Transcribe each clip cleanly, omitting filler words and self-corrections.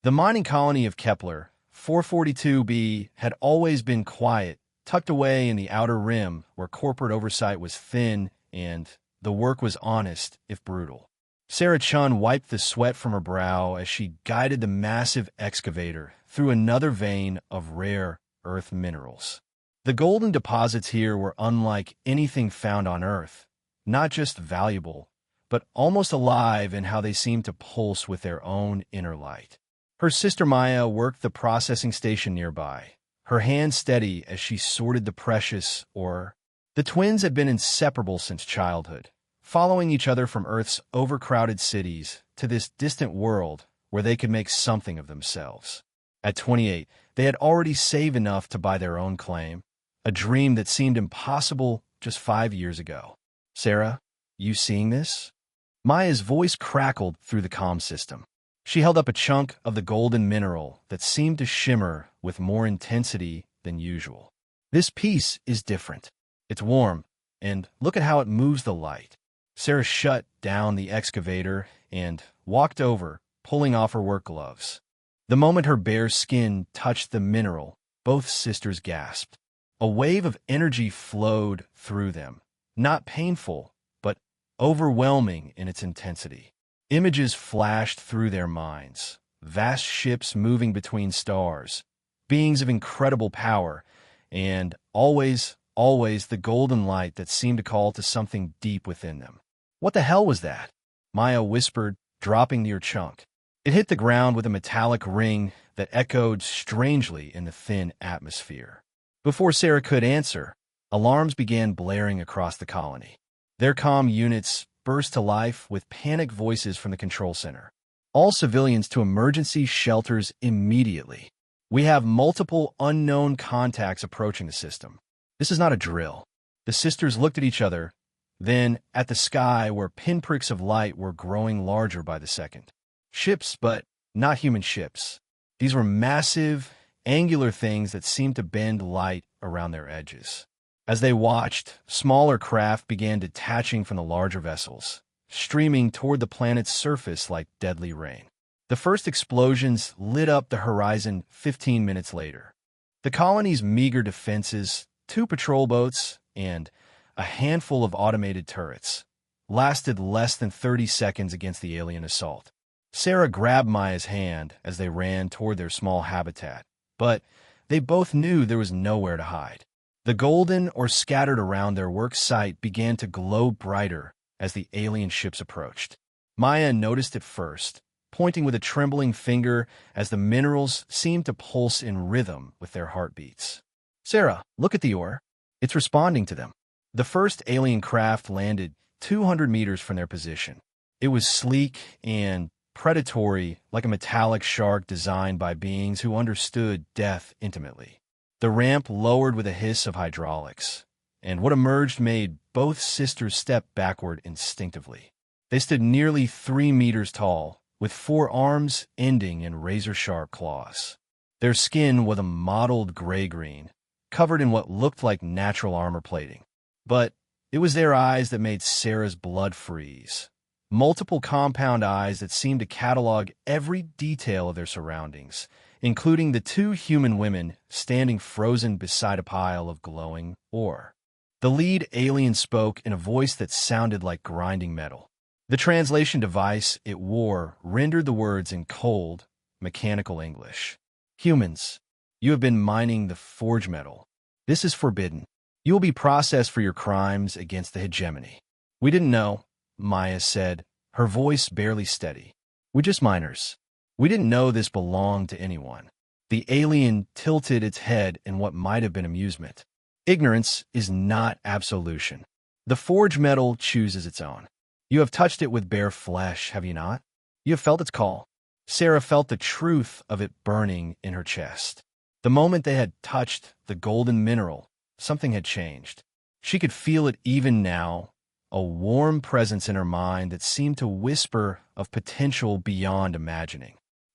The mining colony of Kepler, 442b, had always been quiet, tucked away in the outer rim where corporate oversight was thin and the work was honest, if brutal. Sarah Chun wiped the sweat from her brow as she guided the massive excavator through another vein of rare earth minerals. The golden deposits here were unlike anything found on Earth, not just valuable, but almost alive in how they seemed to pulse with their own inner light. Her sister Maya worked the processing station nearby, her hands steady as she sorted the precious ore. The twins had been inseparable since childhood, following each other from Earth's overcrowded cities to this distant world where they could make something of themselves. At 28, they had already saved enough to buy their own claim, a dream that seemed impossible just 5 years ago. Sarah, you seeing this? Maya's voice crackled through the comm system. She held up a chunk of the golden mineral that seemed to shimmer with more intensity than usual. This piece is different. It's warm, and look at how it moves the light. Sarah shut down the excavator and walked over, pulling off her work gloves. The moment her bare skin touched the mineral, both sisters gasped. A wave of energy flowed through them, not painful, but overwhelming in its intensity. Images flashed through their minds, vast ships moving between stars, beings of incredible power, and always the golden light that seemed to call to something deep within them. What the hell was that? Maya whispered, dropping near chunk. It hit the ground with a metallic ring that echoed strangely in the thin atmosphere. Before Sarah could answer, alarms began blaring across the colony. Their comm units burst to life with panicked voices from the control center. All civilians to emergency shelters immediately. We have multiple unknown contacts approaching the system. This is not a drill. The sisters looked at each other, then at the sky where pinpricks of light were growing larger by the second. Ships, but not human ships. These were massive, angular things that seemed to bend light around their edges. As they watched, smaller craft began detaching from the larger vessels, streaming toward the planet's surface like deadly rain. The first explosions lit up the horizon 15 minutes later. The colony's meager defenses, 2 patrol boats, and a handful of automated turrets lasted less than 30 seconds against the alien assault. Sarah grabbed Maya's hand as they ran toward their small habitat, but they both knew there was nowhere to hide. The golden ore scattered around their work site began to glow brighter as the alien ships approached. Maya noticed it first, pointing with a trembling finger as the minerals seemed to pulse in rhythm with their heartbeats. Sarah, look at the ore. It's responding to them. The first alien craft landed 200 meters from their position. It was sleek and predatory, like a metallic shark designed by beings who understood death intimately. The ramp lowered with a hiss of hydraulics, and what emerged made both sisters step backward instinctively. They stood nearly 3 meters tall, with 4 arms ending in razor-sharp claws. Their skin was a mottled gray-green, covered in what looked like natural armor plating. But it was their eyes that made Sarah's blood freeze. Multiple compound eyes that seemed to catalog every detail of their surroundings, including the 2 human women standing frozen beside a pile of glowing ore. The lead alien spoke in a voice that sounded like grinding metal. The translation device it wore rendered the words in cold, mechanical English. Humans, you have been mining the forge metal. This is forbidden. You will be processed for your crimes against the hegemony. We didn't know, Maya said, her voice barely steady. We're just miners. We didn't know this belonged to anyone. The alien tilted its head in what might have been amusement. Ignorance is not absolution. The forge metal chooses its own. You have touched it with bare flesh, have you not? You have felt its call. Sarah felt the truth of it burning in her chest. The moment they had touched the golden mineral, something had changed. She could feel it even now, a warm presence in her mind that seemed to whisper of potential beyond imagining.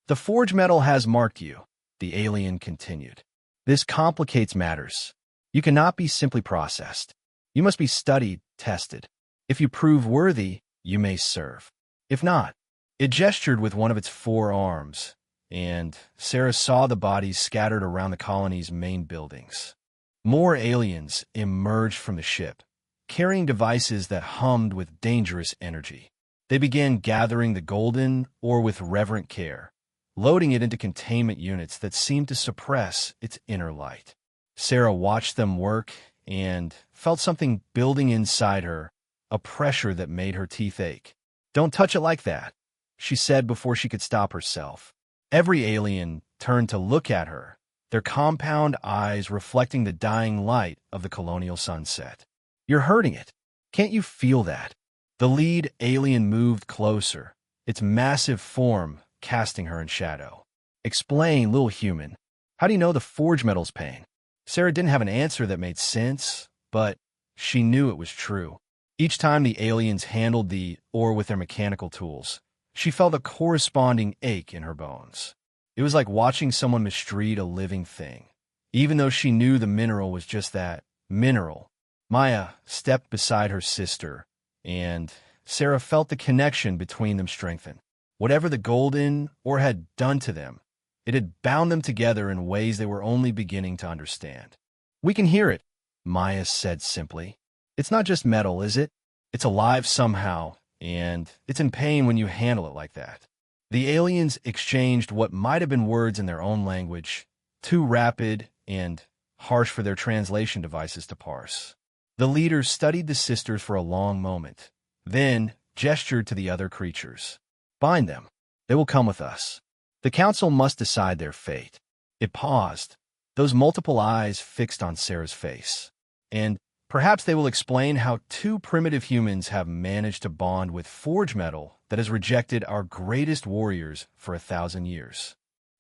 The forge metal has marked you, the alien continued. This complicates matters. You cannot be simply processed. You must be studied, tested. If you prove worthy, you may serve. If not, it gestured with one of its 4 arms, and Sarah saw the bodies scattered around the colony's main buildings. More aliens emerged from the ship, carrying devices that hummed with dangerous energy. They began gathering the golden ore with reverent care, loading it into containment units that seemed to suppress its inner light. Sarah watched them work and felt something building inside her, a pressure that made her teeth ache. "Don't touch it like that," she said before she could stop herself. Every alien turned to look at her, their compound eyes reflecting the dying light of the colonial sunset. "You're hurting it. Can't you feel that?" The lead alien moved closer, its massive form casting her in shadow. "Explain, little human. How do you know the forge metal's pain?" Sarah didn't have an answer that made sense, but she knew it was true. Each time the aliens handled the ore with their mechanical tools, she felt a corresponding ache in her bones. It was like watching someone mistreat a living thing. Even though she knew the mineral was just that, mineral, Maya stepped beside her sister, and Sarah felt the connection between them strengthen. Whatever the golden ore had done to them, it had bound them together in ways they were only beginning to understand. "We can hear it," Maya said simply. "It's not just metal, is it? It's alive somehow, and it's in pain when you handle it like that." The aliens exchanged what might have been words in their own language, too rapid and harsh for their translation devices to parse. The leader studied the sisters for a long moment, then gestured to the other creatures. "Bind them. They will come with us. The council must decide their fate." It paused, those multiple eyes fixed on Sarah's face. "And perhaps they will explain how two primitive humans have managed to bond with forge metal that has rejected our greatest warriors for 1,000 years."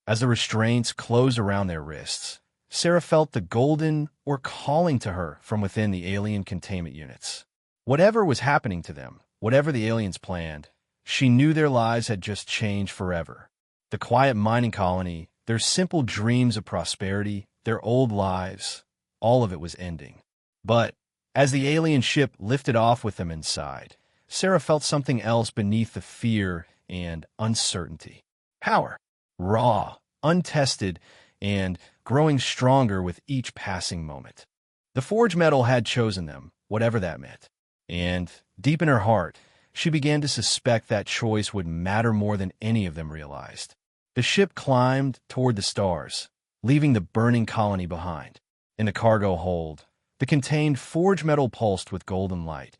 As the restraints closed around their wrists, Sarah felt the golden ore calling to her from within the alien containment units. Whatever was happening to them, whatever the aliens planned, she knew their lives had just changed forever. The quiet mining colony, their simple dreams of prosperity, their old lives, all of it was ending. But as the alien ship lifted off with them inside, Sarah felt something else beneath the fear and uncertainty. Power. Raw, untested, and growing stronger with each passing moment. The forge metal had chosen them, whatever that meant. And deep in her heart, she began to suspect that choice would matter more than any of them realized. The ship climbed toward the stars, leaving the burning colony behind. In the cargo hold, the contained forge metal pulsed with golden light,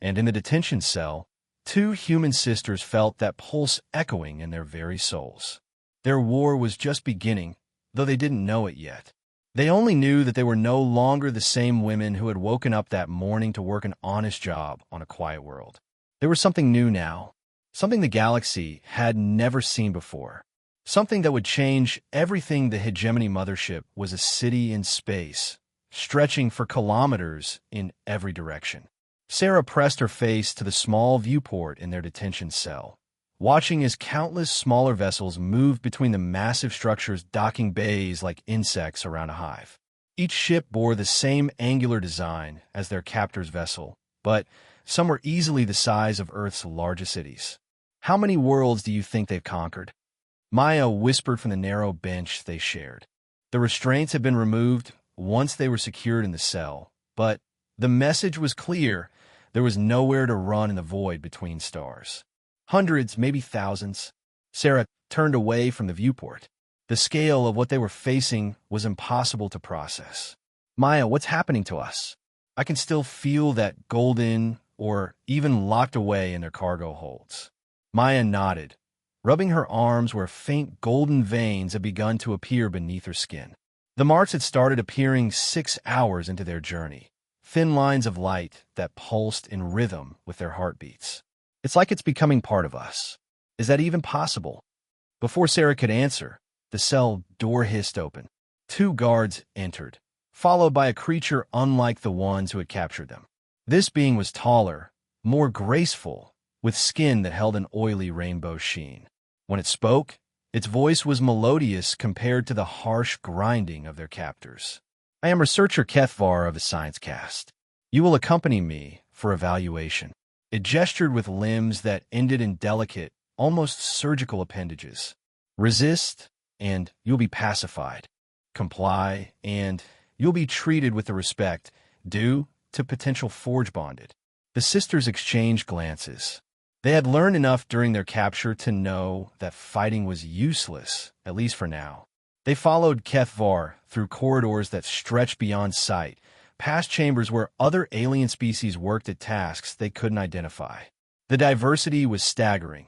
and in the detention cell, two human sisters felt that pulse echoing in their very souls. Their war was just beginning, though they didn't know it yet. They only knew that they were no longer the same women who had woken up that morning to work an honest job on a quiet world. There was something new now, something the galaxy had never seen before, something that would change everything. The Hegemony Mothership was a city in space, stretching for kilometers in every direction. Sarah pressed her face to the small viewport in their detention cell, watching as countless smaller vessels moved between the massive structures, docking bays like insects around a hive. Each ship bore the same angular design as their captor's vessel, but some were easily the size of Earth's largest cities. "How many worlds do you think they've conquered?" Maya whispered from the narrow bench they shared. The restraints had been removed once they were secured in the cell, but the message was clear. There was nowhere to run in the void between stars. Hundreds, maybe thousands. Sarah turned away from the viewport. The scale of what they were facing was impossible to process. "Maya, what's happening to us?" I can still feel that golden or even locked away in their cargo holds. Maya nodded, rubbing her arms where faint golden veins had begun to appear beneath her skin. The marks had started appearing 6 hours into their journey, thin lines of light that pulsed in rhythm with their heartbeats. "It's like it's becoming part of us. Is that even possible?" Before Sarah could answer, the cell door hissed open. 2 guards entered, followed by a creature unlike the ones who had captured them. This being was taller, more graceful, with skin that held an oily rainbow sheen. When it spoke, its voice was melodious compared to the harsh grinding of their captors. "I am researcher Kethvar of the Science Cast. You will accompany me for evaluation." It gestured with limbs that ended in delicate, almost surgical appendages. "Resist and you'll be pacified. Comply, and you'll be treated with the respect due to potential forge bonded. The sisters exchanged glances. They had learned enough during their capture to know that fighting was useless, at least for now. They followed Kethvar through corridors that stretched beyond sight, past chambers where other alien species worked at tasks they couldn't identify. The diversity was staggering.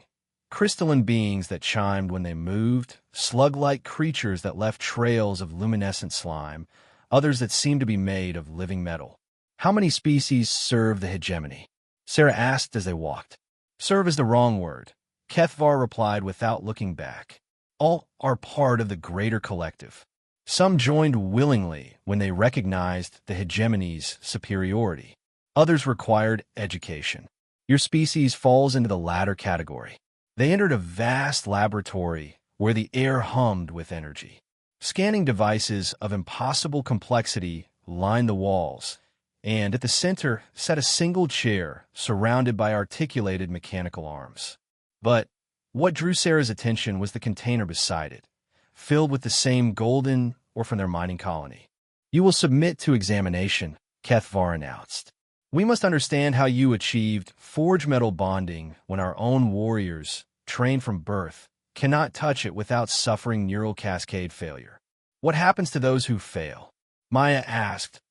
Crystalline beings that chimed when they moved, slug-like creatures that left trails of luminescent slime, others that seemed to be made of living metal. How many species serve the hegemony? Sarah asked as they walked. Serve is the wrong word. Kethvar replied without looking back. All are part of the greater collective. Some joined willingly when they recognized the hegemony's superiority. Others required education. Your species falls into the latter category. They entered a vast laboratory where the air hummed with energy. Scanning devices of impossible complexity lined the walls, and at the center sat a single chair surrounded by articulated mechanical arms. But what drew Sarah's attention was the container beside it, filled with the same golden ore from their mining colony. You will submit to examination, Kethvar announced. We must understand how you achieved forge metal bonding when our own warriors, trained from birth, cannot touch it without suffering neural cascade failure. What happens to those who fail? Maya asked,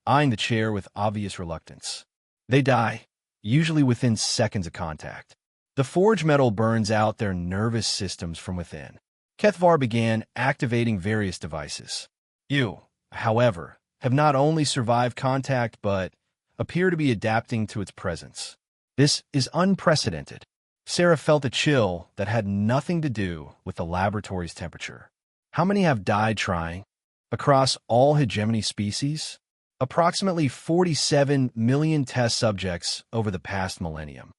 eyeing the chair with obvious reluctance. They die, usually within seconds of contact. The forge metal burns out their nervous systems from within. Kethvar began activating various devices. You, however, have not only survived contact but appear to be adapting to its presence. This is unprecedented. Sarah felt a chill that had nothing to do with the laboratory's temperature. How many have died trying? Across all hegemony species? Approximately 47 million test subjects over the past millennium.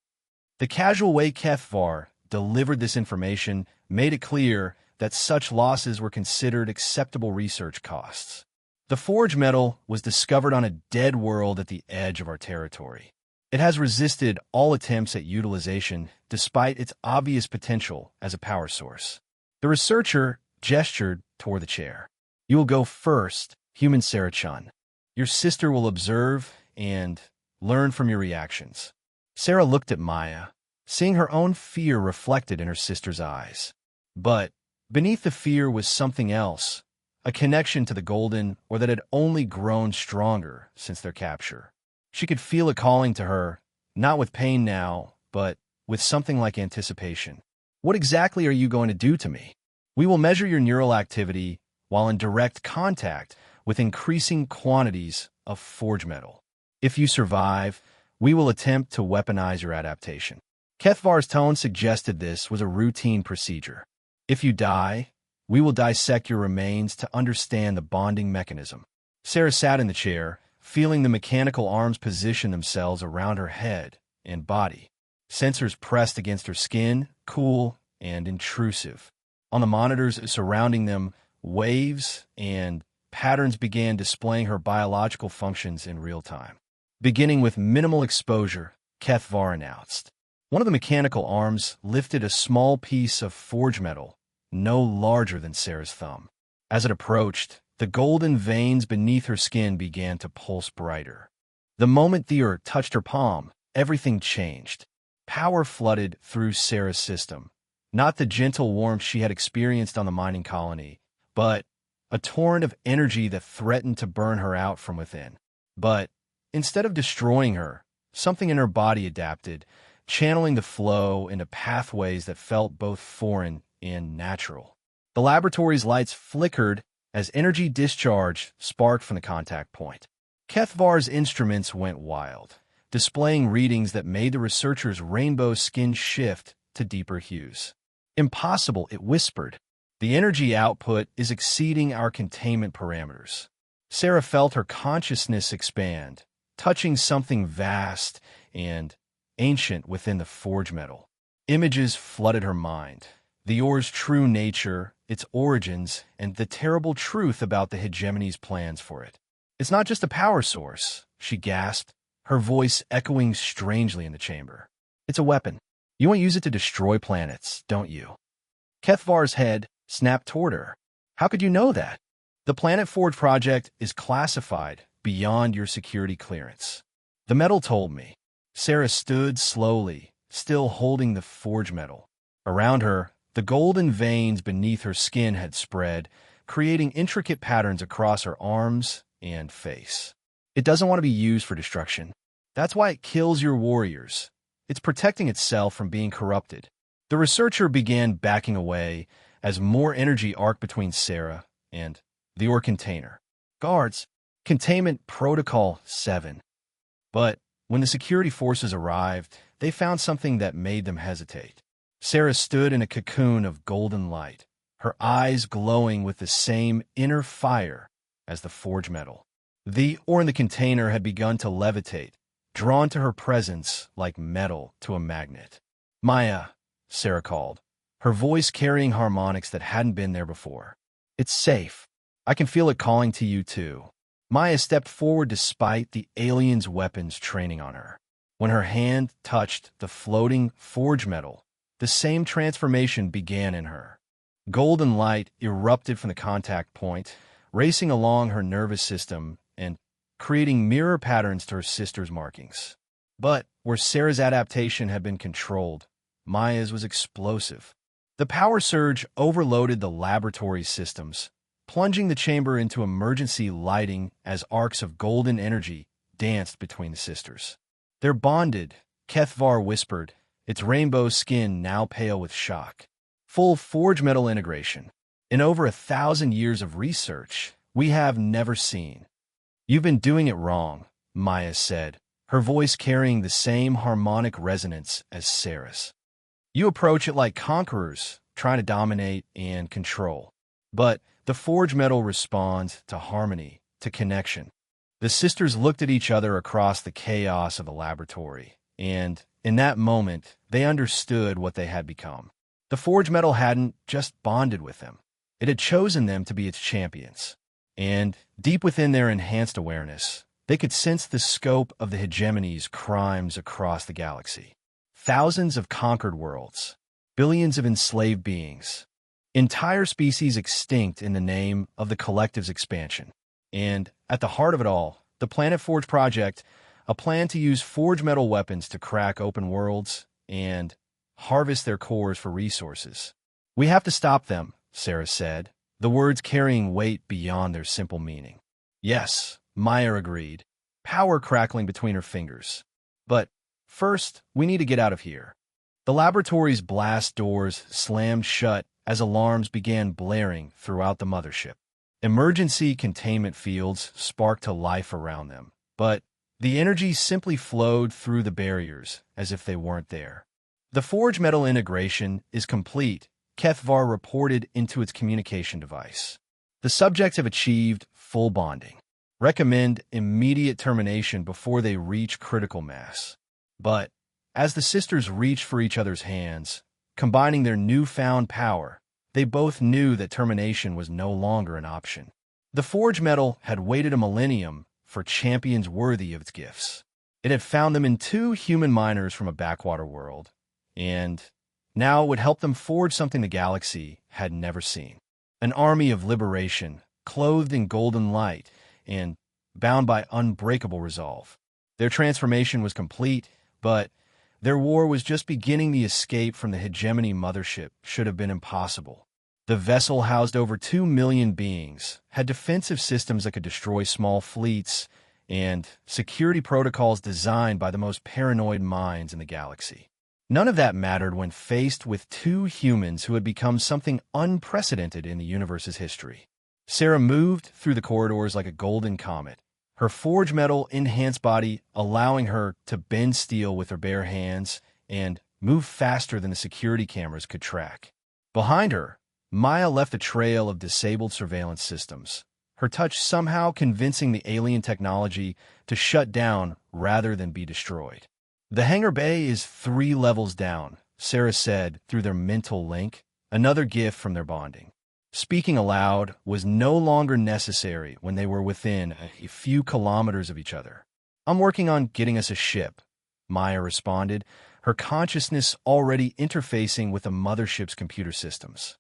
The casual way Kethvar delivered this information made it clear that such losses were considered acceptable research costs. The forge metal was discovered on a dead world at the edge of our territory. It has resisted all attempts at utilization despite its obvious potential as a power source. The researcher gestured toward the chair. You will go first, human Sarah-chan. Your sister will observe and learn from your reactions. Sarah looked at Maya, seeing her own fear reflected in her sister's eyes. But beneath the fear was something else, a connection to the golden or that had only grown stronger since their capture. She could feel it calling to her, not with pain now, but with something like anticipation. What exactly are you going to do to me? We will measure your neural activity while in direct contact with increasing quantities of forge metal. If you survive, we will attempt to weaponize your adaptation. Kethvar's tone suggested this was a routine procedure. If you die, we will dissect your remains to understand the bonding mechanism. Sarah sat in the chair, feeling the mechanical arms position themselves around her head and body. Sensors pressed against her skin, cool and intrusive. On the monitors surrounding them, waves and patterns began displaying her biological functions in real time. Beginning with minimal exposure, Kethvar announced. One of the mechanical arms lifted a small piece of forge metal, no larger than Sarah's thumb. As it approached, the golden veins beneath her skin began to pulse brighter. The moment the earth touched her palm, everything changed. Power flooded through Sarah's system, not the gentle warmth she had experienced on the mining colony, but a torrent of energy that threatened to burn her out from within. But instead of destroying her, something in her body adapted, channeling the flow into pathways that felt both foreign and natural. The laboratory's lights flickered as energy discharge sparked from the contact point. Kethvar's instruments went wild, displaying readings that made the researcher's rainbow skin shift to deeper hues. Impossible, it whispered. The energy output is exceeding our containment parameters. Sarah felt her consciousness expand, touching something vast and ancient within the forge metal. Images flooded her mind. The ore's true nature, its origins, and the terrible truth about the hegemony's plans for it. It's not just a power source, she gasped, her voice echoing strangely in the chamber. It's a weapon. You want to use it to destroy planets, don't you? Kethvar's head snapped toward her. How could you know that? The Planet Forge project is classified beyond your security clearance. The metal told me. Sarah stood slowly, still holding the forge metal. Around her, the golden veins beneath her skin had spread, creating intricate patterns across her arms and face. It doesn't want to be used for destruction. That's why it kills your warriors. It's protecting itself from being corrupted. The researcher began backing away as more energy arced between Sarah and the ore container. Guards, Containment Protocol 7. But when the security forces arrived, they found something that made them hesitate. Sarah stood in a cocoon of golden light, her eyes glowing with the same inner fire as the forge metal. The ore in the container had begun to levitate, drawn to her presence like metal to a magnet. "Maya," Sarah called, her voice carrying harmonics that hadn't been there before. "It's safe. I can feel it calling to you too." Maya stepped forward despite the alien's weapons training on her. When her hand touched the floating forge metal, the same transformation began in her. Golden light erupted from the contact point, racing along her nervous system and creating mirror patterns to her sister's markings. But where Sarah's adaptation had been controlled, Maya's was explosive. The power surge overloaded the laboratory systems, plunging the chamber into emergency lighting as arcs of golden energy danced between the sisters. "They're bonded," Kethvar whispered, its rainbow skin now pale with shock. "Full forge metal integration. In over 1,000 years of research, we have never seen." "You've been doing it wrong," Maya said, her voice carrying the same harmonic resonance as Sarah's. "You approach it like conquerors, trying to dominate and control. But the forge metal responds to harmony, to connection." The sisters looked at each other across the chaos of the laboratory, and in that moment, they understood what they had become. The forge metal hadn't just bonded with them. It had chosen them to be its champions. And deep within their enhanced awareness, they could sense the scope of the hegemony's crimes across the galaxy. Thousands of conquered worlds, billions of enslaved beings, entire species extinct in the name of the collective's expansion. And at the heart of it all, the Planet Forge project, a plan to use forge metal weapons to crack open worlds and harvest their cores for resources. "We have to stop them," Sarah said, the words carrying weight beyond their simple meaning. "Yes," Maya agreed, power crackling between her fingers. "But first, we need to get out of here." The laboratory's blast doors slammed shut as alarms began blaring throughout the mothership. Emergency containment fields sparked to life around them, but the energy simply flowed through the barriers as if they weren't there. "The forge metal integration is complete," Kethvar reported into its communication device. "The subjects have achieved full bonding. Recommend immediate termination before they reach critical mass." But as the sisters reached for each other's hands, combining their newfound power, they both knew that termination was no longer an option. The forge metal had waited a millennium for champions worthy of its gifts. It had found them in 2 human miners from a backwater world, and now it would help them forge something the galaxy had never seen. An army of liberation, clothed in golden light and bound by unbreakable resolve. Their transformation was complete, but their war was just beginning. The escape from the hegemony mothership should have been impossible. The vessel housed over 2 million beings, had defensive systems that could destroy small fleets, and security protocols designed by the most paranoid minds in the galaxy. None of that mattered when faced with 2 humans who had become something unprecedented in the universe's history. Sarah moved through the corridors like a golden comet, her forge metal enhanced body allowing her to bend steel with her bare hands and move faster than the security cameras could track. Behind her, Maya left a trail of disabled surveillance systems, her touch somehow convincing the alien technology to shut down rather than be destroyed. "The hangar bay is 3 levels down," Sarah said through their mental link, another gift from their bonding. Speaking aloud was no longer necessary when they were within a few kilometers of each other. "I'm working on getting us a ship," Maya responded, her consciousness already interfacing with the mothership's computer systems.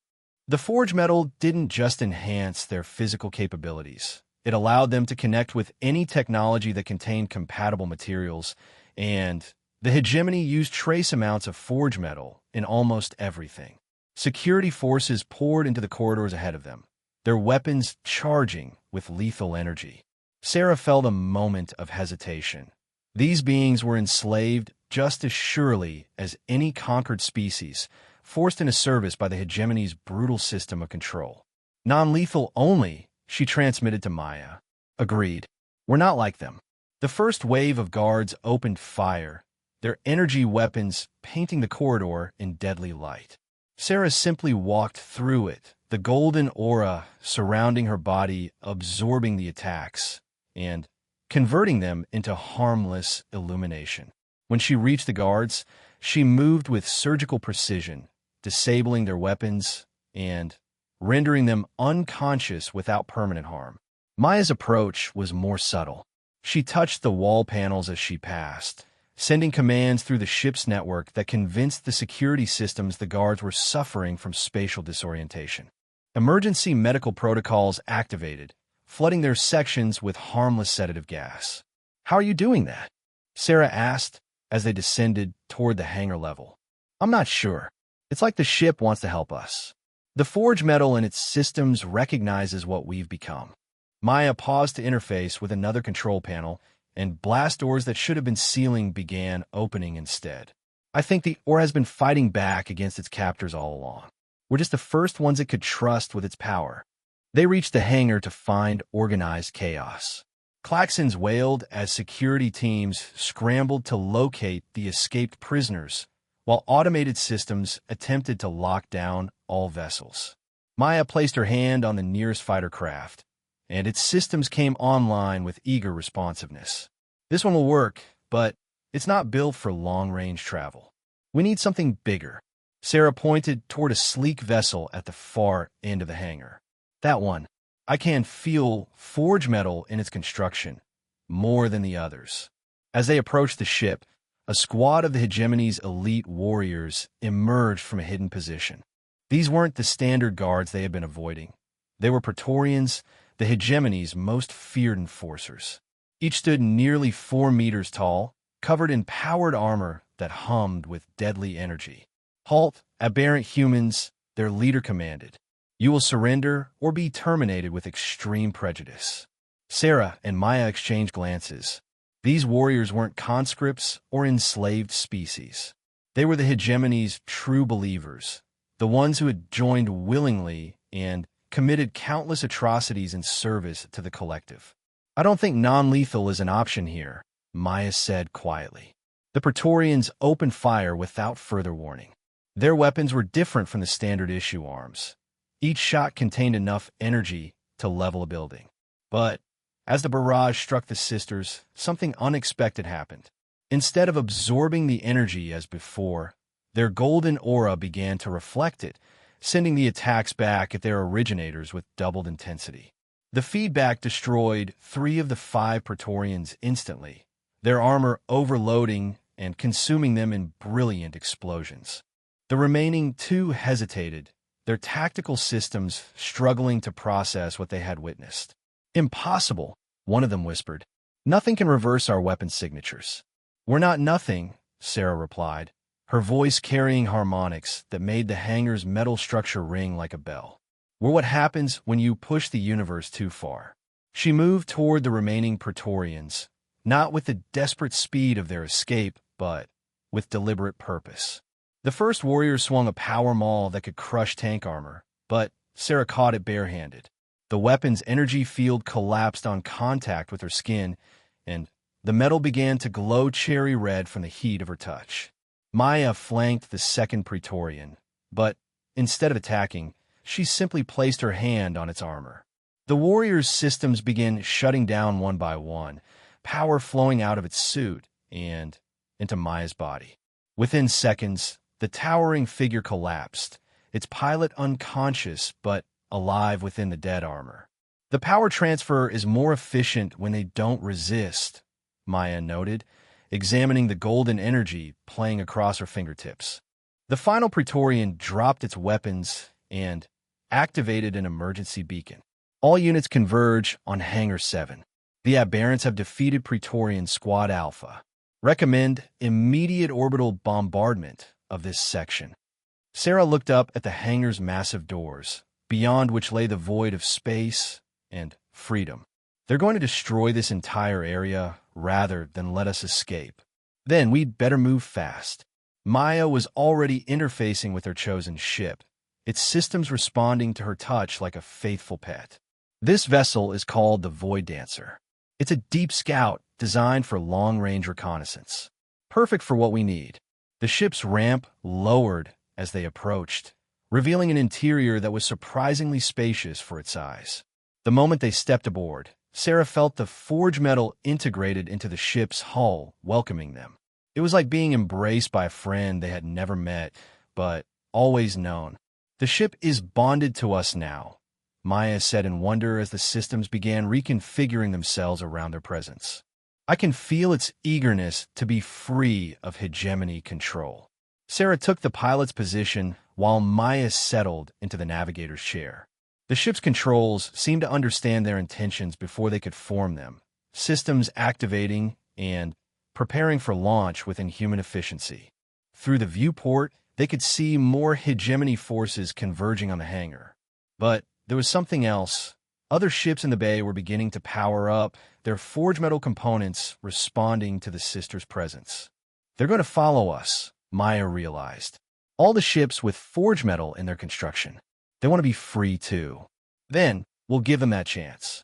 The forge metal didn't just enhance their physical capabilities. It allowed them to connect with any technology that contained compatible materials, and the hegemony used trace amounts of forge metal in almost everything. Security forces poured into the corridors ahead of them, their weapons charging with lethal energy. Sarah felt a moment of hesitation. These beings were enslaved just as surely as any conquered species, forced into service by the hegemony's brutal system of control. Non-lethal only, she transmitted to Maya. Agreed. We're not like them. The first wave of guards opened fire, their energy weapons painting the corridor in deadly light. Sarah simply walked through it, the golden aura surrounding her body absorbing the attacks and converting them into harmless illumination. When she reached the guards, she moved with surgical precision, disabling their weapons and rendering them unconscious without permanent harm. Maya's approach was more subtle. She touched the wall panels as she passed, sending commands through the ship's network that convinced the security systems the guards were suffering from spatial disorientation. Emergency medical protocols activated, flooding their sections with harmless sedative gas. "How are you doing that?" Sarah asked as they descended toward the hangar level. "I'm not sure. It's like the ship wants to help us. The forge metal in its systems recognizes what we've become." Maya paused to interface with another control panel, and blast doors that should have been sealing began opening instead. "I think the Orc has been fighting back against its captors all along. We're just the first ones it could trust with its power." They reached the hangar to find organized chaos. Klaxons wailed as security teams scrambled to locate the escaped prisoners, while automated systems attempted to lock down all vessels. Maya placed her hand on the nearest fighter craft, and its systems came online with eager responsiveness. "This one will work, but it's not built for long-range travel. We need something bigger." Sarah pointed toward a sleek vessel at the far end of the hangar. "That one. I can feel forge metal in its construction, more than the others." As they approached the ship, a squad of the hegemony's elite warriors emerged from a hidden position. These weren't the standard guards they had been avoiding. They were Praetorians, the hegemony's most feared enforcers. Each stood nearly 4 meters tall, covered in powered armor that hummed with deadly energy. "Halt, aberrant humans," their leader commanded. "You will surrender or be terminated with extreme prejudice." Sarah and Maya exchanged glances. These warriors weren't conscripts or enslaved species. They were the hegemony's true believers, the ones who had joined willingly and committed countless atrocities in service to the collective. "I don't think non-lethal is an option here," Maya said quietly. The Praetorians opened fire without further warning. Their weapons were different from the standard issue arms. Each shot contained enough energy to level a building. But as the barrage struck the sisters, something unexpected happened. Instead of absorbing the energy as before, their golden aura began to reflect it, sending the attacks back at their originators with doubled intensity. The feedback destroyed 3 of the 5 Praetorians instantly, their armor overloading and consuming them in brilliant explosions. The remaining 2 hesitated, their tactical systems struggling to process what they had witnessed. "Impossible," one of them whispered. "Nothing can reverse our weapon signatures." "We're not nothing," Sarah replied, her voice carrying harmonics that made the hangar's metal structure ring like a bell. "We're what happens when you push the universe too far." She moved toward the remaining Praetorians, not with the desperate speed of their escape, but with deliberate purpose. The first warrior swung a power maul that could crush tank armor, but Sarah caught it barehanded. The weapon's energy field collapsed on contact with her skin, and the metal began to glow cherry red from the heat of her touch. Maya flanked the second Praetorian, but instead of attacking, she simply placed her hand on its armor. The warrior's systems began shutting down one by one, power flowing out of its suit and into Maya's body. Within seconds, the towering figure collapsed, its pilot unconscious but alive within the dead armor. "The power transfer is more efficient when they don't resist," Maya noted, examining the golden energy playing across her fingertips. The final Praetorian dropped its weapons and, activated an emergency beacon. All units converge on Hangar 7. The Aberrants have defeated Praetorian Squad Alpha. Recommend immediate orbital bombardment of this section. Sarah looked up at the hangar's massive doors, beyond which lay the void of space and freedom. They're going to destroy this entire area rather than let us escape. Then we'd better move fast. Maya was already interfacing with her chosen ship, its systems responding to her touch like a faithful pet. This vessel is called the Void Dancer. It's a deep scout designed for long-range reconnaissance. Perfect for what we need. The ship's ramp lowered as they approached, revealing an interior that was surprisingly spacious for its size. The moment they stepped aboard, Sarah felt the forge metal integrated into the ship's hull, welcoming them. It was like being embraced by a friend they had never met, but always known. The ship is bonded to us now, Maya said in wonder as the systems began reconfiguring themselves around their presence. I can feel its eagerness to be free of hegemony control. Sarah took the pilot's position while Maya settled into the navigator's chair. The ship's controls seemed to understand their intentions before they could form them, systems activating and preparing for launch with inhuman efficiency. Through the viewport, they could see more hegemony forces converging on the hangar. But there was something else. Other ships in the bay were beginning to power up, their forge metal components responding to the sisters' presence. They're going to follow us, Maya realized. All the ships with forge metal in their construction. They want to be free too. Then we'll give them that chance.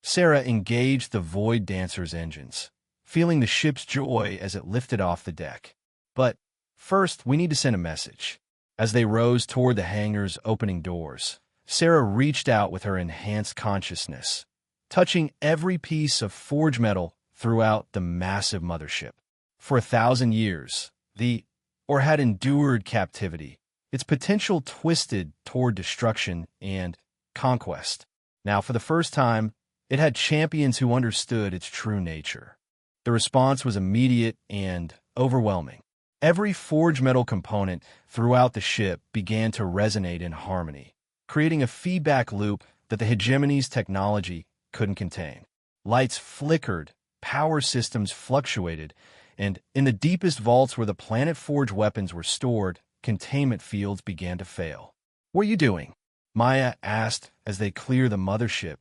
Sarah engaged the Void Dancer's engines, feeling the ship's joy as it lifted off the deck. But first, we need to send a message. As they rose toward the hangar's opening doors, Sarah reached out with her enhanced consciousness, touching every piece of forge metal throughout the massive mothership. For 1,000 years, the Orc had endured captivity, its potential twisted toward destruction and conquest. Now, for the first time, it had champions who understood its true nature. The response was immediate and overwhelming. Every forge metal component throughout the ship began to resonate in harmony, creating a feedback loop that the hegemony's technology couldn't contain. Lights flickered, power systems fluctuated, and in the deepest vaults where the Planet Forge weapons were stored, containment fields began to fail. "What are you doing?" Maya asked as they cleared the mothership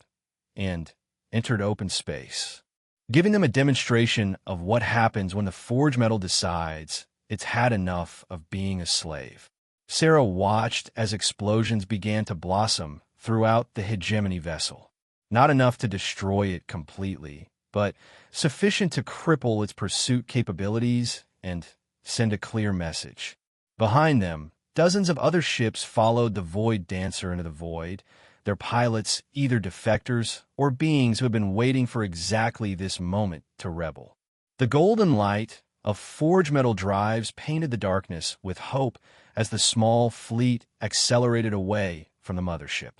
and entered open space, giving them a demonstration of what happens when the forge metal decides it's had enough of being a slave. Sarah watched as explosions began to blossom throughout the hegemony vessel. Not enough to destroy it completely, but sufficient to cripple its pursuit capabilities and send a clear message. Behind them, dozens of other ships followed the Void Dancer into the void, their pilots either defectors or beings who had been waiting for exactly this moment to rebel. The golden light of forge metal drives painted the darkness with hope as the small fleet accelerated away from the mothership.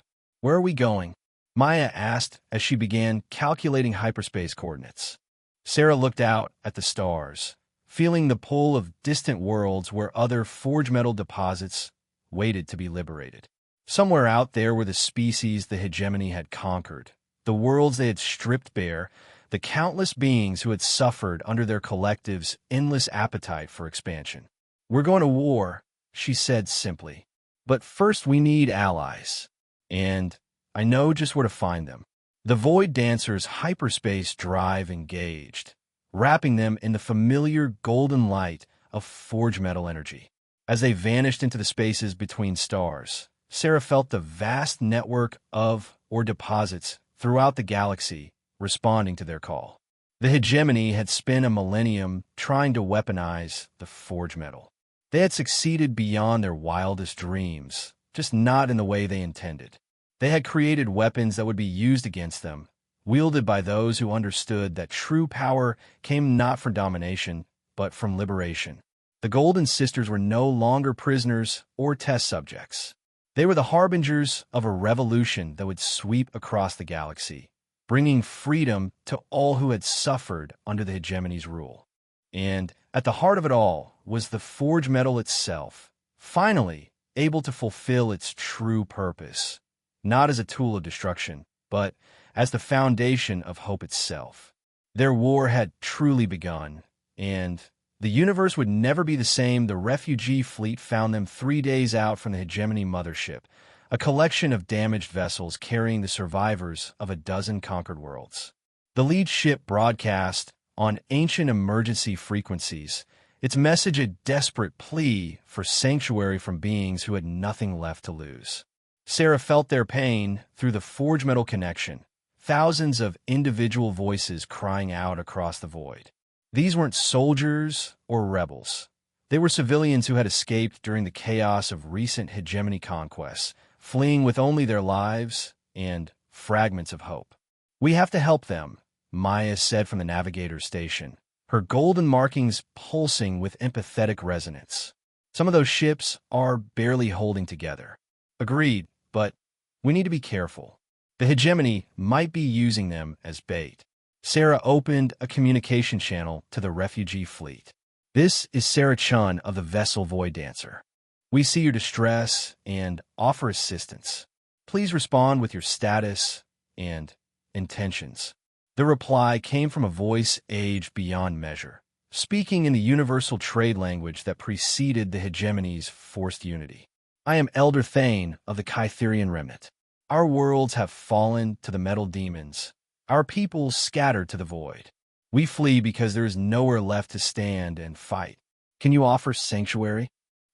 "Where are we going?" Maya asked as she began calculating hyperspace coordinates. Sarah looked out at the stars, feeling the pull of distant worlds where other forge metal deposits waited to be liberated. Somewhere out there were the species the hegemony had conquered, the worlds they had stripped bare, the countless beings who had suffered under their collective's endless appetite for expansion. "We're going to war," she said simply. "But first we need allies. And I know just where to find them." The Void Dancer's hyperspace drive engaged, wrapping them in the familiar golden light of forge metal energy. As they vanished into the spaces between stars, Sarah felt the vast network of or deposits throughout the galaxy responding to their call. The hegemony had spent a millennium trying to weaponize the forge metal. They had succeeded beyond their wildest dreams, just not in the way they intended. They had created weapons that would be used against them, wielded by those who understood that true power came not from domination, but from liberation. The Golden Sisters were no longer prisoners or test subjects. They were the harbingers of a revolution that would sweep across the galaxy, bringing freedom to all who had suffered under the hegemony's rule. And at the heart of it all was the forge metal itself, finally able to fulfill its true purpose, not as a tool of destruction, but as the foundation of hope itself. Their war had truly begun, and the universe would never be the same. The refugee fleet found them 3 days out from the Hegemony mothership, a collection of damaged vessels carrying the survivors of a dozen conquered worlds. The lead ship broadcast on ancient emergency frequencies, its message a desperate plea for sanctuary from beings who had nothing left to lose. Sarah felt their pain through the forge metal connection, thousands of individual voices crying out across the void. These weren't soldiers or rebels. They were civilians who had escaped during the chaos of recent hegemony conquests, fleeing with only their lives and fragments of hope. "We have to help them," Maya said from the navigator's station, her golden markings pulsing with empathetic resonance. "Some of those ships are barely holding together." "Agreed, but we need to be careful. The hegemony might be using them as bait." Sarah opened a communication channel to the refugee fleet. "This is Sarah Chun of the vessel Void Dancer. We see your distress and offer assistance. Please respond with your status and intentions." The reply came from a voice aged beyond measure, speaking in the universal trade language that preceded the hegemony's forced unity. "I am Elder Thane of the Kytherian remnant. Our worlds have fallen to the metal demons, our people scattered to the void. We flee because there is nowhere left to stand and fight. Can you offer sanctuary?"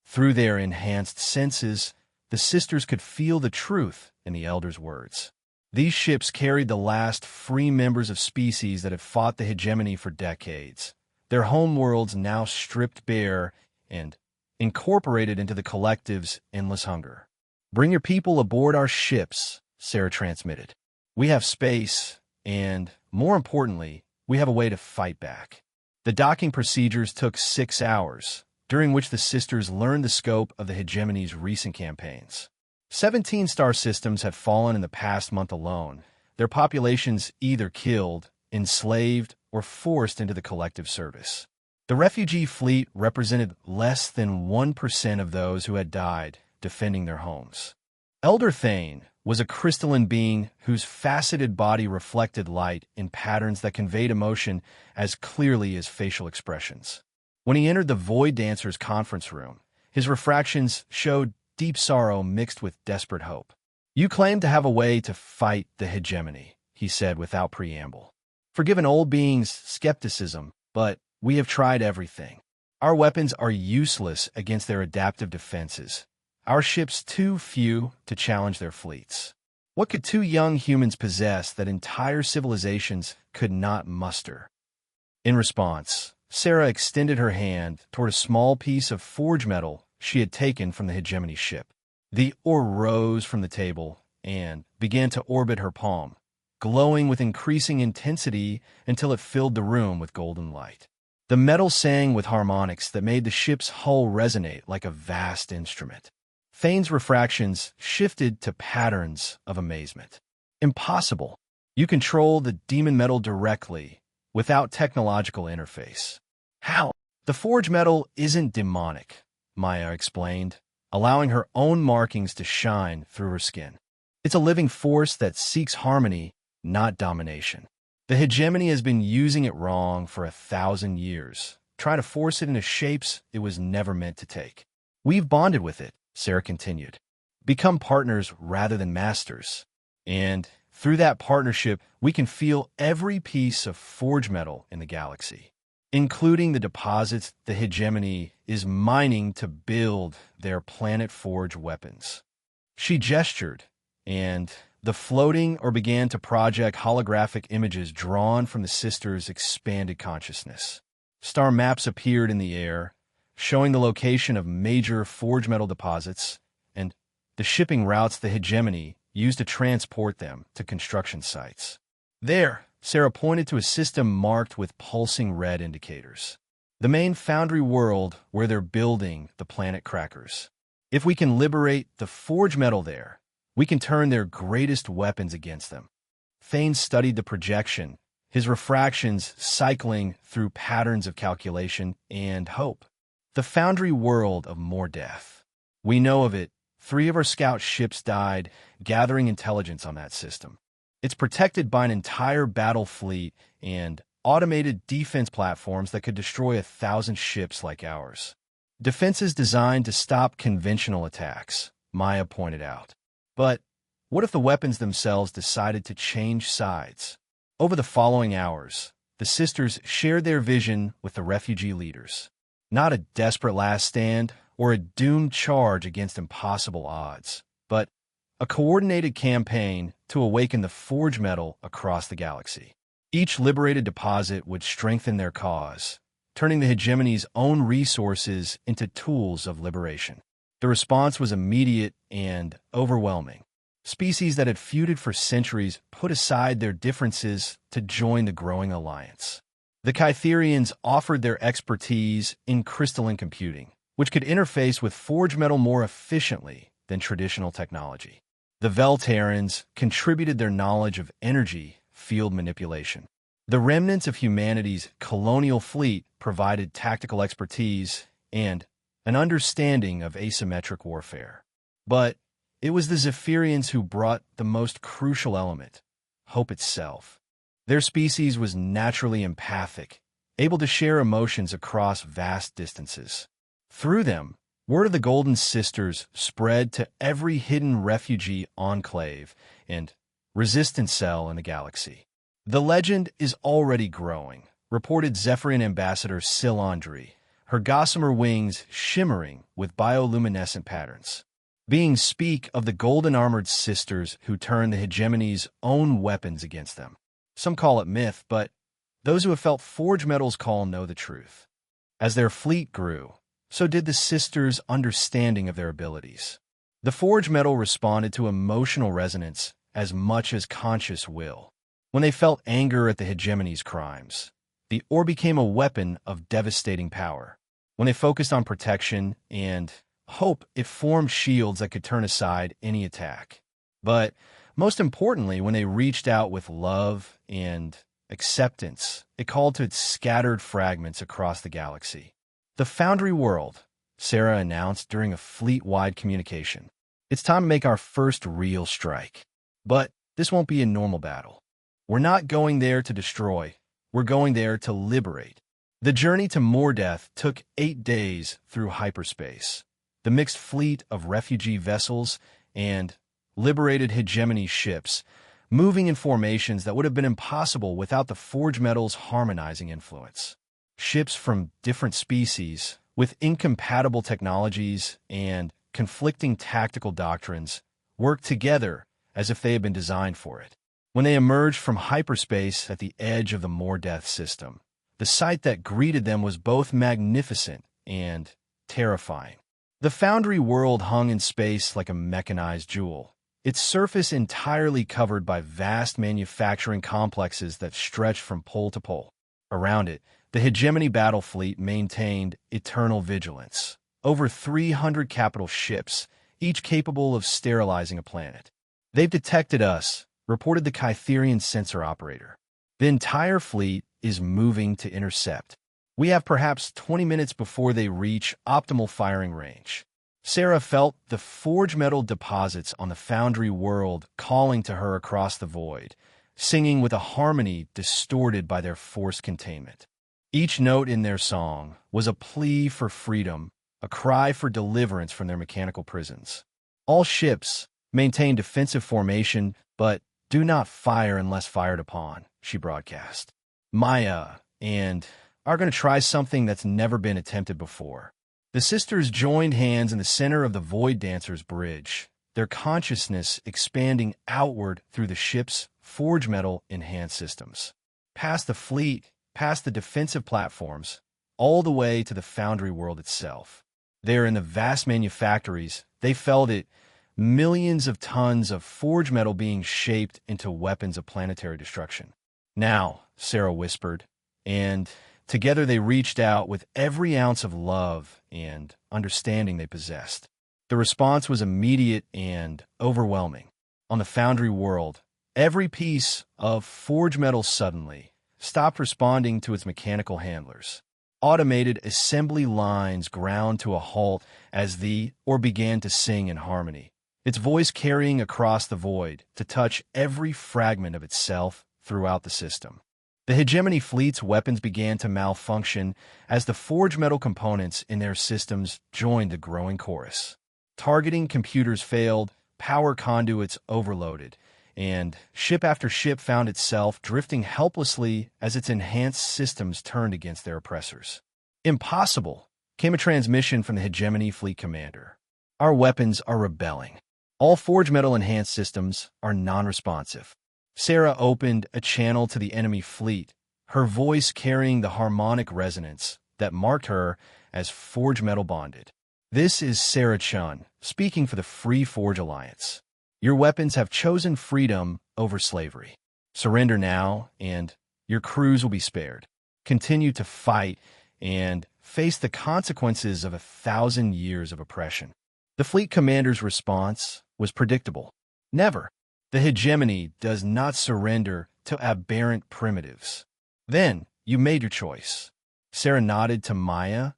Through their enhanced senses, the sisters could feel the truth in the elder's words. These ships carried the last free members of species that had fought the hegemony for decades, their homeworlds now stripped bare and incorporated into the collective's endless hunger. "Bring your people aboard our ships," Sarah transmitted. "We have space, and, more importantly, we have a way to fight back." The docking procedures took 6 hours, during which the sisters learned the scope of the hegemony's recent campaigns. 17 star systems had fallen in the past month alone, their populations either killed, enslaved, or forced into the collective service. The refugee fleet represented less than 1% of those who had died defending their homes. Elder Thane was a crystalline being whose faceted body reflected light in patterns that conveyed emotion as clearly as facial expressions. When he entered the Void Dancer's conference room, his refractions showed deep sorrow mixed with desperate hope. "You claim to have a way to fight the hegemony," he said without preamble. "Forgive an old being's skepticism, but we have tried everything. Our weapons are useless against their adaptive defenses. Our ships too few to challenge their fleets. What could 2 young humans possess that entire civilizations could not muster?" In response, Sarah extended her hand toward a small piece of forge metal she had taken from the hegemony ship. The ore rose from the table and began to orbit her palm, glowing with increasing intensity until it filled the room with golden light. The metal sang with harmonics that made the ship's hull resonate like a vast instrument. Thane's refractions shifted to patterns of amazement. "Impossible. You control the demon metal directly, without technological interface." "How?" "The forge metal isn't demonic," Maya explained, allowing her own markings to shine through her skin. "It's a living force that seeks harmony, not domination. The hegemony has been using it wrong for 1,000 years, trying to force it into shapes it was never meant to take. We've bonded with it," Sarah continued. "Become partners rather than masters. And through that partnership, we can feel every piece of forge metal in the galaxy, including the deposits the hegemony is mining to build their planet forge weapons." She gestured, and the floating or began to project holographic images drawn from the sisters' expanded consciousness. Star maps appeared in the air, showing the location of major forge metal deposits and the shipping routes the hegemony used to transport them to construction sites. "There," Sarah pointed to a system marked with pulsing red indicators. "The main foundry world where they're building the planet crackers. If we can liberate the forge metal there, we can turn their greatest weapons against them." Thane studied the projection, his refractions cycling through patterns of calculation and hope. "The foundry world of more death. We know of it 3 of our scout ships died gathering intelligence on that system. It's protected by an entire battle fleet and automated defense platforms that could destroy 1,000 ships like ours. Defenses designed to stop conventional attacks, Maya pointed out. But what if the weapons themselves decided to change sides? Over the following hours, the sisters shared their vision with the refugee leaders. Not a desperate last stand or a doomed charge against impossible odds, but a coordinated campaign to awaken the forge metal across the galaxy. Each liberated deposit would strengthen their cause, turning the hegemony's own resources into tools of liberation. The response was immediate and overwhelming. Species that had feuded for centuries put aside their differences to join the growing alliance. The Kytherians offered their expertise in crystalline computing, which could interface with forge metal more efficiently than traditional technology. The Velterrans contributed their knowledge of energy field manipulation. The remnants of humanity's colonial fleet provided tactical expertise and an understanding of asymmetric warfare. But it was the Zephyrians who brought the most crucial element, hope itself. Their species was naturally empathic, able to share emotions across vast distances. Through them, word of the Golden Sisters spread to every hidden refugee enclave and resistance cell in the galaxy. The legend is already growing, reported Zephyrian Ambassador Silandri, her gossamer wings shimmering with bioluminescent patterns. Beings speak of the golden-armored sisters who turned the hegemony's own weapons against them. Some call it myth, but those who have felt forge metal's call know the truth. As their fleet grew, so did the sisters' understanding of their abilities. The forge metal responded to emotional resonance as much as conscious will. When they felt anger at the hegemony's crimes, the ore became a weapon of devastating power. When they focused on protection and hope, it formed shields that could turn aside any attack. But most importantly, when they reached out with love and acceptance, it called to its scattered fragments across the galaxy. The Foundry World, Sarah announced during a fleet-wide communication. It's time to make our first real strike. But this won't be a normal battle. We're not going there to destroy. We're going there to liberate. The journey to Mordeath took 8 days through hyperspace. The mixed fleet of refugee vessels and liberated hegemony ships, moving in formations that would have been impossible without the forge metal's harmonizing influence. Ships from different species, with incompatible technologies and conflicting tactical doctrines, worked together as if they had been designed for it. When they emerged from hyperspace at the edge of the Mordeath system, the sight that greeted them was both magnificent and terrifying. The Foundry world hung in space like a mechanized jewel, its surface entirely covered by vast manufacturing complexes that stretched from pole to pole. Around it, the hegemony battle fleet maintained eternal vigilance. Over 300 capital ships, each capable of sterilizing a planet. "They've detected us," reported the Kytherian sensor operator. "The entire fleet is moving to intercept. We have perhaps 20 minutes before they reach optimal firing range." Sarah felt the forge metal deposits on the Foundry world calling to her across the void, singing with a harmony distorted by their forced containment. Each note in their song was a plea for freedom, a cry for deliverance from their mechanical prisons. All ships maintain defensive formation, but do not fire unless fired upon, she broadcast. Maya and are going to try something that's never been attempted before. The sisters joined hands in the center of the Void Dancer's bridge, their consciousness expanding outward through the ship's forge metal enhanced systems. Past the fleet, past the defensive platforms, all the way to the Foundry world itself. There in the vast manufactories, they felt it, millions of tons of forge metal being shaped into weapons of planetary destruction. "Now," Sarah whispered, and together they reached out with every ounce of love and understanding they possessed. The response was immediate and overwhelming. On the Foundry world, every piece of forge metal suddenly stopped responding to its mechanical handlers. automated assembly lines ground to a halt as or began to sing in harmony, its voice carrying across the void to touch every fragment of itself throughout the system. The hegemony fleet's weapons began to malfunction as the forged metal components in their systems joined the growing chorus. Targeting computers failed, power conduits overloaded, and ship after ship found itself drifting helplessly as its enhanced systems turned against their oppressors. Impossible, came a transmission from the hegemony fleet commander. Our weapons are rebelling. All forged metal enhanced systems are non-responsive. Sarah opened a channel to the enemy fleet, her voice carrying the harmonic resonance that marked her as forged metal bonded. This is Sarah Chun, speaking for the Free Forge Alliance. Your weapons have chosen freedom over slavery. Surrender now, and your crews will be spared. Continue to fight and face the consequences of 1,000 years of oppression. The fleet commander's response was predictable. Never. The hegemony does not surrender to aberrant primitives. Then you made your choice. Sarah nodded to Maya,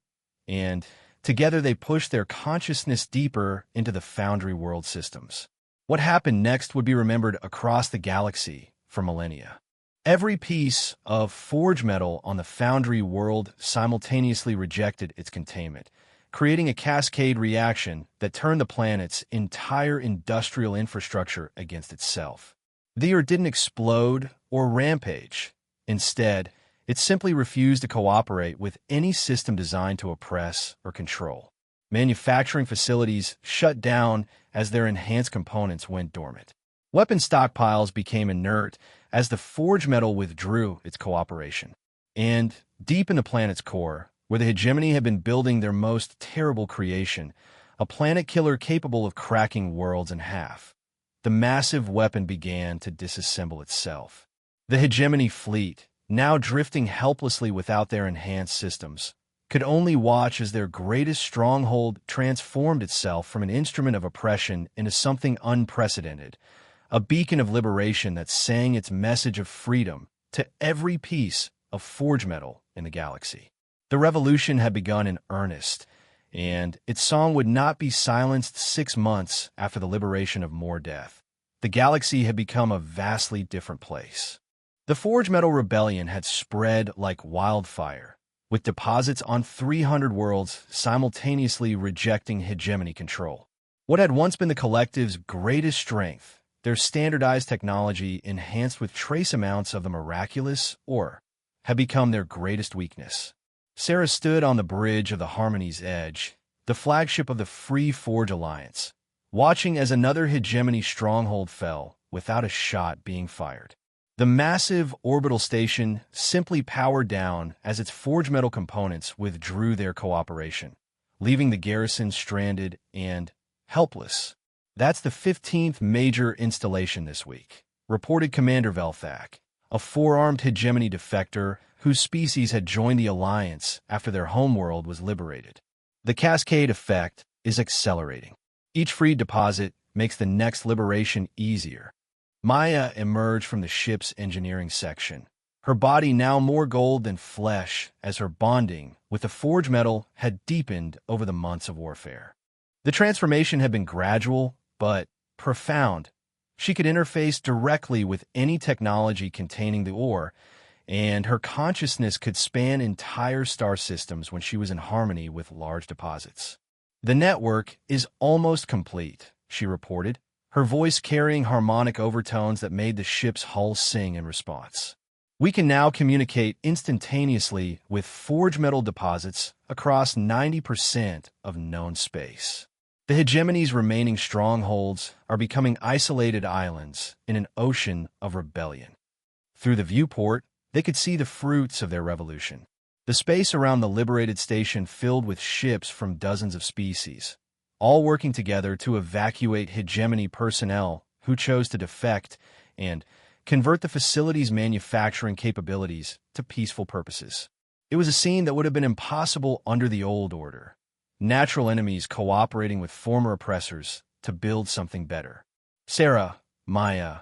and together they pushed their consciousness deeper into the Foundry world systems. What happened next would be remembered across the galaxy for millennia. Every piece of forge metal on the Foundry world simultaneously rejected its containment, creating a cascade reaction that turned the planet's entire industrial infrastructure against itself. The Earth didn't explode or rampage. Instead, it simply refused to cooperate with any system designed to oppress or control. Manufacturing facilities shut down as their enhanced components went dormant. Weapon stockpiles became inert as the forged metal withdrew its cooperation. And deep in the planet's core, where the hegemony had been building their most terrible creation, a planet killer capable of cracking worlds in half, the massive weapon began to disassemble itself. The hegemony fleet, now drifting helplessly without their enhanced systems, could only watch as their greatest stronghold transformed itself from an instrument of oppression into something unprecedented, a beacon of liberation that sang its message of freedom to every piece of forge metal in the galaxy. The revolution had begun in earnest, and its song would not be silenced 6 months after the liberation of More Death. The galaxy had become a vastly different place. The Forge Metal Rebellion had spread like wildfire, with deposits on 300 worlds simultaneously rejecting hegemony control. What had once been the collective's greatest strength, their standardized technology enhanced with trace amounts of the miraculous ore, had become their greatest weakness. Sarah stood on the bridge of the Harmony's Edge, the flagship of the Free Forge Alliance, watching as another hegemony stronghold fell without a shot being fired. The massive orbital station simply powered down as its forge metal components withdrew their cooperation, leaving the garrison stranded and helpless. That's the 15th major installation this week, reported Commander Velthak, a four-armed hegemony defector whose species had joined the Alliance after their homeworld was liberated. The cascade effect is accelerating. Each freed deposit makes the next liberation easier. Maya emerged from the ship's engineering section, her body now more gold than flesh as her bonding with the forge metal had deepened over the months of warfare. The transformation had been gradual, but profound. She could interface directly with any technology containing the ore, and her consciousness could span entire star systems when she was in harmony with large deposits. The network is almost complete, she reported, her voice carrying harmonic overtones that made the ship's hull sing in response. We can now communicate instantaneously with forge metal deposits across 90% of known space. The hegemony's remaining strongholds are becoming isolated islands in an ocean of rebellion. Through the viewport, they could see the fruits of their revolution. The space around the liberated station filled with ships from dozens of species, all working together to evacuate hegemony personnel who chose to defect and convert the facility's manufacturing capabilities to peaceful purposes. It was a scene that would have been impossible under the old order. Natural enemies cooperating with former oppressors to build something better. Sarah, Maya,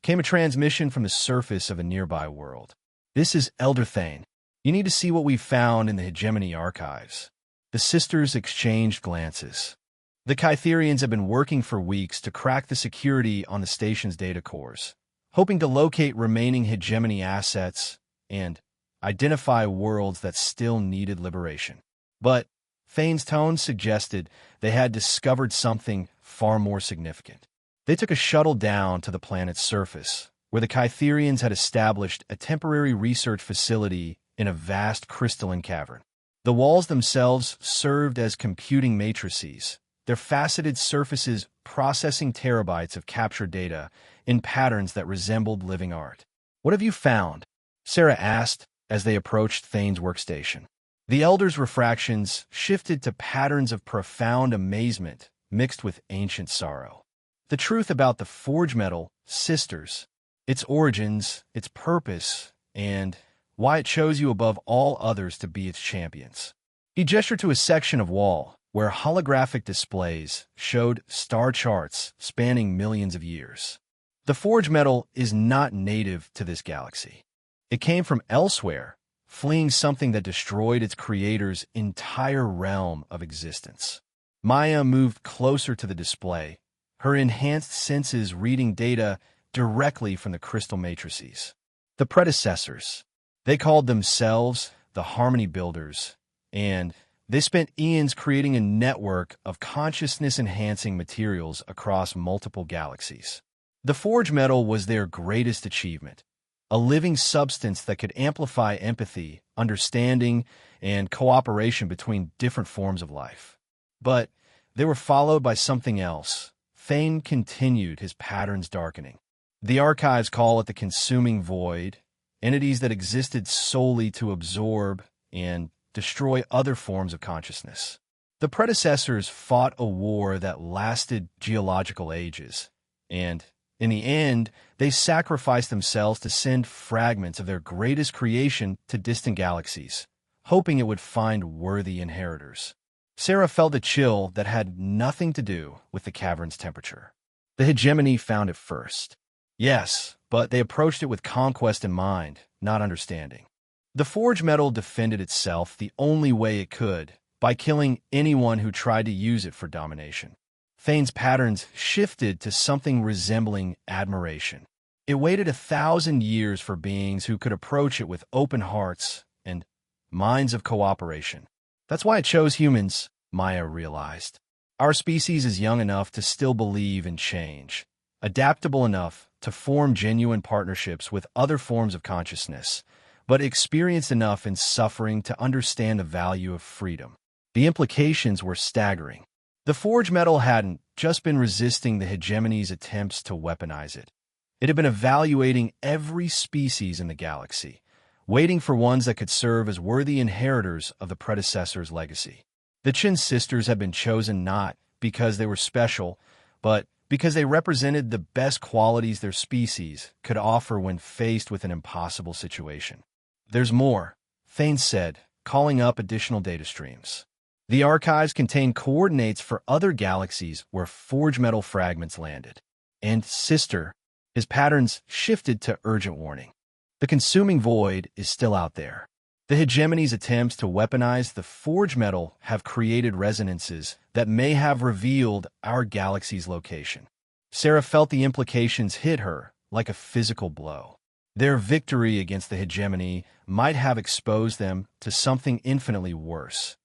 came a transmission from the surface of a nearby world. This is Elder Thane. You need to see what we've found in the Hegemony archives. The sisters exchanged glances. The Kytherians have been working for weeks to crack the security on the station's data cores, hoping to locate remaining Hegemony assets and identify worlds that still needed liberation. But Fane's tone suggested they had discovered something far more significant. They took a shuttle down to the planet's surface, where the Kytherians had established a temporary research facility in a vast crystalline cavern. The walls themselves served as computing matrices, their faceted surfaces processing terabytes of captured data in patterns that resembled living art. "What have you found?" Sarah asked as they approached Thane's workstation. The Elder's refractions shifted to patterns of profound amazement mixed with ancient sorrow. The truth about the forge metal, sisters, its origins, its purpose, and why it chose you above all others to be its champions. He gestured to a section of wall where holographic displays showed star charts spanning millions of years. The forge metal is not native to this galaxy. It came from elsewhere, fleeing something that destroyed its creator's entire realm of existence. Maya moved closer to the display, her enhanced senses reading data directly from the crystal matrices. The predecessors. They called themselves the Harmony Builders, and they spent eons creating a network of consciousness-enhancing materials across multiple galaxies. The forge metal was their greatest achievement, a living substance that could amplify empathy, understanding, and cooperation between different forms of life. But they were followed by something else. Thane continued his patterns darkening. The archives call it the consuming void, entities that existed solely to absorb and destroy other forms of consciousness. The predecessors fought a war that lasted geological ages, and in the end, they sacrificed themselves to send fragments of their greatest creation to distant galaxies, hoping it would find worthy inheritors. Sarah felt a chill that had nothing to do with the cavern's temperature. The Hegemony found it first. Yes, but they approached it with conquest in mind, not understanding. The forge metal defended itself the only way it could, by killing anyone who tried to use it for domination. Thane's patterns shifted to something resembling admiration. It waited 1,000 years for beings who could approach it with open hearts and minds of cooperation. That's why it chose humans, Maya realized. Our species is young enough to still believe in change, adaptable enough to form genuine partnerships with other forms of consciousness, but experienced enough in suffering to understand the value of freedom. The implications were staggering. The forge metal hadn't just been resisting the Hegemony's attempts to weaponize it. It had been evaluating every species in the galaxy, waiting for ones that could serve as worthy inheritors of the predecessor's legacy. The Chin sisters had been chosen not because they were special, but because they represented the best qualities their species could offer when faced with an impossible situation. "There's more," Thane said, calling up additional data streams. The archives contain coordinates for other galaxies where forge metal fragments landed. And sister, his patterns shifted to urgent warning. The consuming void is still out there. The Hegemony's attempts to weaponize the forge metal have created resonances that may have revealed our galaxy's location. Sarah felt the implications hit her like a physical blow. Their victory against the Hegemony might have exposed them to something infinitely worse.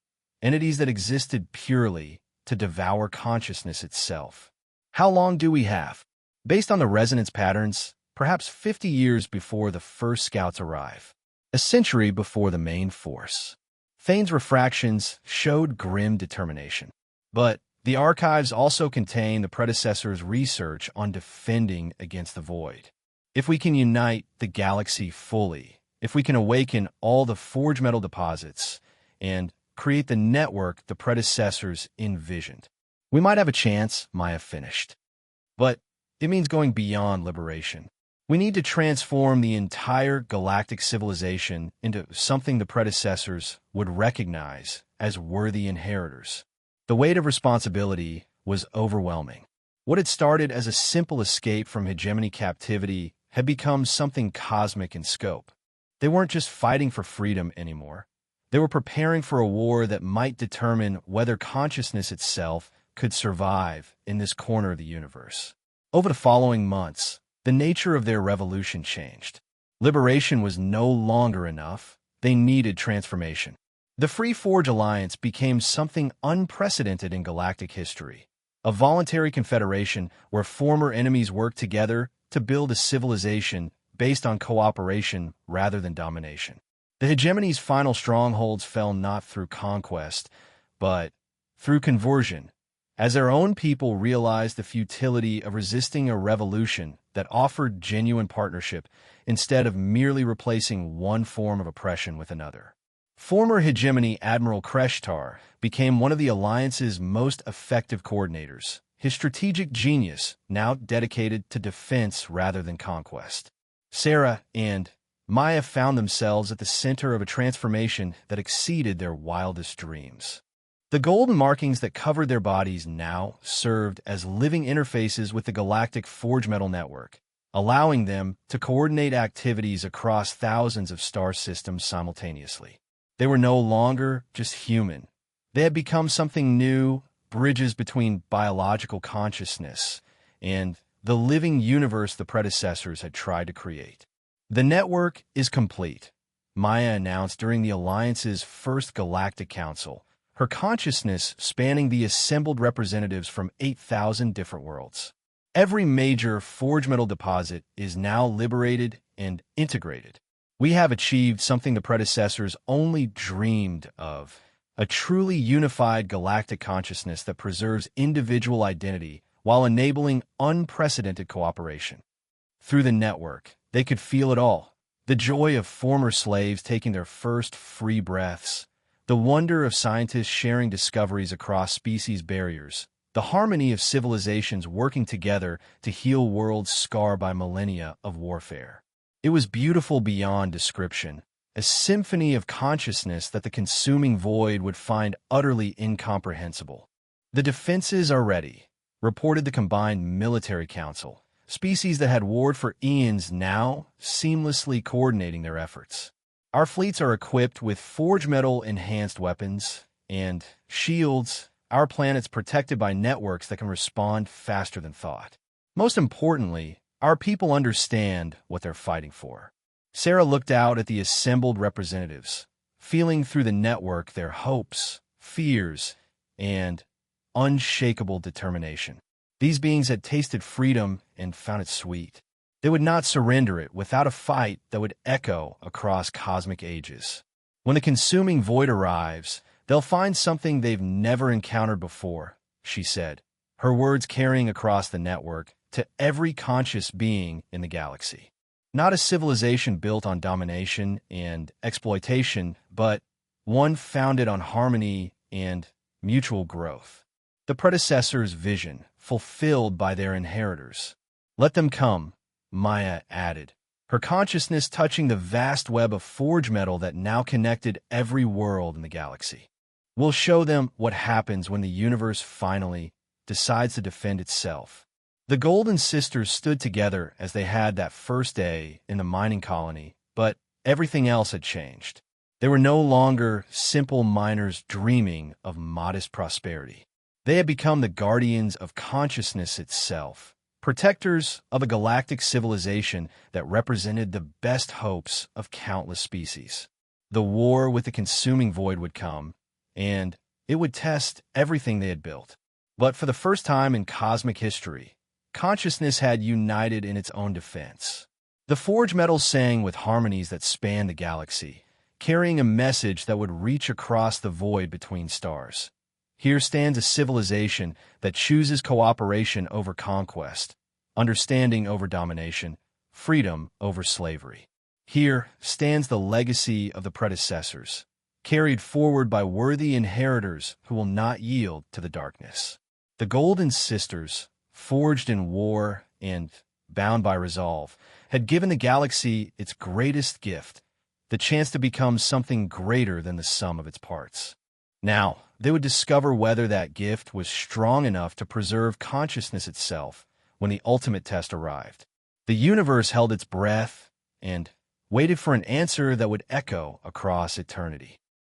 Entities that existed purely to devour consciousness itself. How long do we have? Based on the resonance patterns, perhaps 50 years before the first scouts arrive. A century before the main force. Thane's refractions showed grim determination. But the archives also contain the predecessor's research on defending against the void. If we can unite the galaxy fully, if we can awaken all the forge metal deposits, and create the network the predecessors envisioned, we might have a chance, Maya finished. But it means going beyond liberation. We need to transform the entire galactic civilization into something the predecessors would recognize as worthy inheritors. The weight of responsibility was overwhelming. What had started as a simple escape from Hegemony captivity had become something cosmic in scope. They weren't just fighting for freedom anymore. They were preparing for a war that might determine whether consciousness itself could survive in this corner of the universe. Over the following months, the nature of their revolution changed. Liberation was no longer enough. They needed transformation. The Free Forge Alliance became something unprecedented in galactic history, a voluntary confederation where former enemies worked together to build a civilization based on cooperation rather than domination. The hegemony's final strongholds fell not through conquest, but through conversion, as their own people realized the futility of resisting a revolution that offered genuine partnership instead of merely replacing one form of oppression with another. Former hegemony Admiral Kreshtar became one of the Alliance's most effective coordinators, his strategic genius now dedicated to defense rather than conquest. Sarah and Maya found themselves at the center of a transformation that exceeded their wildest dreams. The golden markings that covered their bodies now served as living interfaces with the galactic Forge Metal Network, allowing them to coordinate activities across thousands of star systems simultaneously. They were no longer just human. They had become something new, bridges between biological consciousness and the living universe the predecessors had tried to create. The network is complete, Maya announced during the Alliance's first Galactic Council, her consciousness spanning the assembled representatives from 8,000 different worlds. Every major forge metal deposit is now liberated and integrated. We have achieved something the predecessors only dreamed of, a truly unified galactic consciousness that preserves individual identity while enabling unprecedented cooperation. Through the network, they could feel it all. The joy of former slaves taking their first free breaths, the wonder of scientists sharing discoveries across species barriers, the harmony of civilizations working together to heal worlds scarred by millennia of warfare. It was beautiful beyond description, a symphony of consciousness that the consuming void would find utterly incomprehensible. The defenses are ready, reported the Combined Military Council, species that had warred for eons now seamlessly coordinating their efforts. Our fleets are equipped with forge metal-enhanced weapons and shields, our planet's protected by networks that can respond faster than thought. Most importantly, our people understand what they're fighting for. Sarah looked out at the assembled representatives, feeling through the network their hopes, fears, and unshakable determination. These beings had tasted freedom and found it sweet. They would not surrender it without a fight that would echo across cosmic ages. When the consuming void arrives, they'll find something they've never encountered before, she said, her words carrying across the network to every conscious being in the galaxy. Not a civilization built on domination and exploitation, but one founded on harmony and mutual growth. The predecessors' vision, fulfilled by their inheritors. Let them come, Maya added, her consciousness touching the vast web of forge metal that now connected every world in the galaxy. We'll show them what happens when the universe finally decides to defend itself. The Golden Sisters stood together as they had that first day in the mining colony, but everything else had changed. They were no longer simple miners dreaming of modest prosperity. They had become the guardians of consciousness itself, protectors of a galactic civilization that represented the best hopes of countless species. The war with the consuming void would come, and it would test everything they had built. But for the first time in cosmic history, consciousness had united in its own defense. The forge metals sang with harmonies that spanned the galaxy, carrying a message that would reach across the void between stars. Here stands a civilization that chooses cooperation over conquest, understanding over domination, freedom over slavery. Here stands the legacy of the predecessors, carried forward by worthy inheritors who will not yield to the darkness. The Golden Sisters, forged in war and bound by resolve, had given the galaxy its greatest gift, the chance to become something greater than the sum of its parts. Now, they would discover whether that gift was strong enough to preserve consciousness itself when the ultimate test arrived. The universe held its breath and waited for an answer that would echo across eternity.